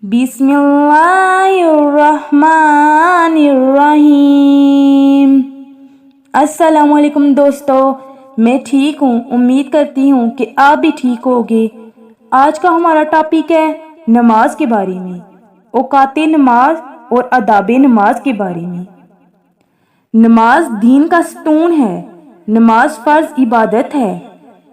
बिस्मिल्लाहिर्रहमानिर्रहीम। अस्सलामुअलैकुम दोस्तों, मैं ठीक हूँ। उम्मीद करती हूँ कि आप भी ठीक होगे। आज का हमारा टॉपिक है नमाज के बारे में, औकाते नमाज और आदाबे नमाज के बारे में। नमाज दीन का स्तून है। नमाज फर्ज इबादत है।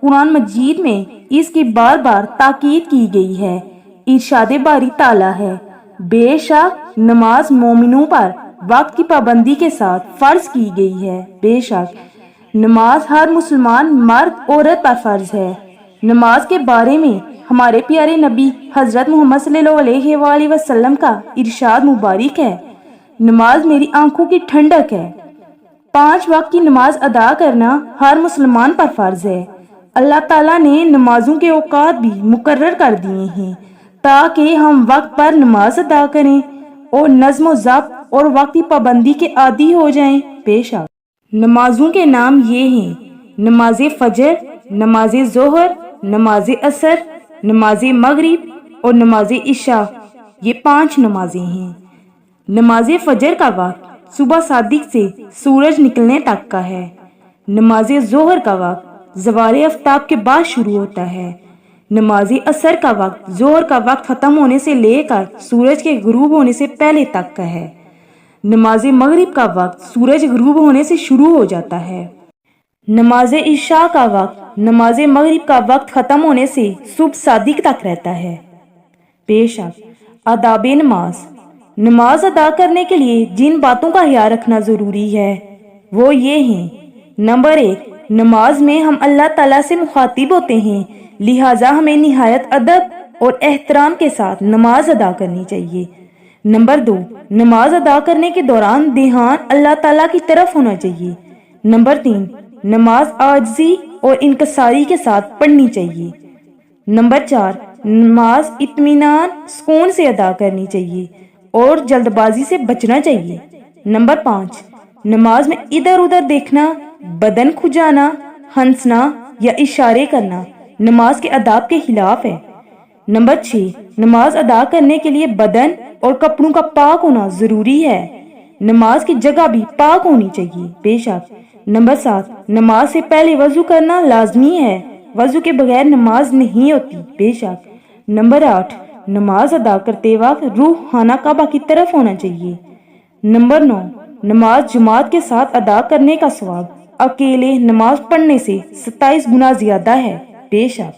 कुरान मजीद में इसकी बार बार ताकीद की गई है। इरशाद बारी ताला है, बेशक नमाज मोमिनों पर वक्त की पाबंदी के साथ फर्ज की गई है। बेशक नमाज हर मुसलमान मर्द औरत पर फर्ज है। नमाज के बारे में हमारे प्यारे नबी हजरत मोहम्मद सल्लल्लाहु अलैहि वसल्लम का इरशाद मुबारक है, नमाज मेरी आंखों की ठंडक है। 5 वक्त की नमाज अदा करना हर मुसलमान पर फर्ज है। अल्लाह ताला ने नमाजों के औकात भी मुकर्रर कर दिए हैं ताकि हम वक्त पर नमाज अदा करें और नज़्म ज़ब्त और वक्त की पाबंदी के आदी हो जाएं। बेशक नमाजों के नाम ये हैं: नमाज फजर, नमाज जोहर, नमाज असर, नमाज मगरिब और नमाज इशा। ये 5 नमाजें हैं। नमाज फजर का वक्त सुबह सादिक से सूरज निकलने तक का है। नमाज जोहर का वक्त ज़वाल आफ्ताब के बाद शुरू होता है। नमाज असर का वक्त जोहर का वक्त खत्म होने से लेकर सूरज के गुरूब होने से पहले तक का है। नमाज मगरिब का वक्त सूरज गुरूब होने से शुरू हो जाता है। नमाज इशा का वक्त नमाज मगरिब का वक्त खत्म होने से सुबह सादिक तक रहता है। बेशक आदाबे नमाज, नमाज अदा करने के लिए जिन बातों का ख्याल रखना जरूरी है वो ये हैं: नंबर 1, नमाज में हम अल्लाह ताला से मुखातिब होते हैं, लिहाजा हमें निहायत अदब और एहतराम के साथ नमाज अदा करनी चाहिए। नंबर 2, नमाज अदा करने के दौरान ध्यान अल्लाह ताला की तरफ होना चाहिए। नंबर 3, नमाज आजिज़ी और इनकसारी के साथ पढ़नी चाहिए। नंबर 4, नमाज इत्मीनान सुकून से अदा करनी चाहिए और जल्दबाजी से बचना चाहिए। नंबर 5, नमाज में इधर उधर देखना, बदन खुजाना, हंसना या इशारे करना नमाज के अदाब के खिलाफ है। नंबर 6, नमाज अदा करने के लिए बदन और कपड़ों का पाक होना जरूरी है। नमाज की जगह भी पाक होनी चाहिए। बेशक नंबर 7, नमाज से पहले वजू करना लाजमी है। वजू के बगैर नमाज नहीं होती। बेशक नंबर 8, नमाज अदा करते वक्त रूह खाना काबा की तरफ होना चाहिए। नंबर 9, नमाज जमात के साथ अदा करने का सवाब अकेले नमाज पढ़ने से 27 गुना ज्यादा है। बेशक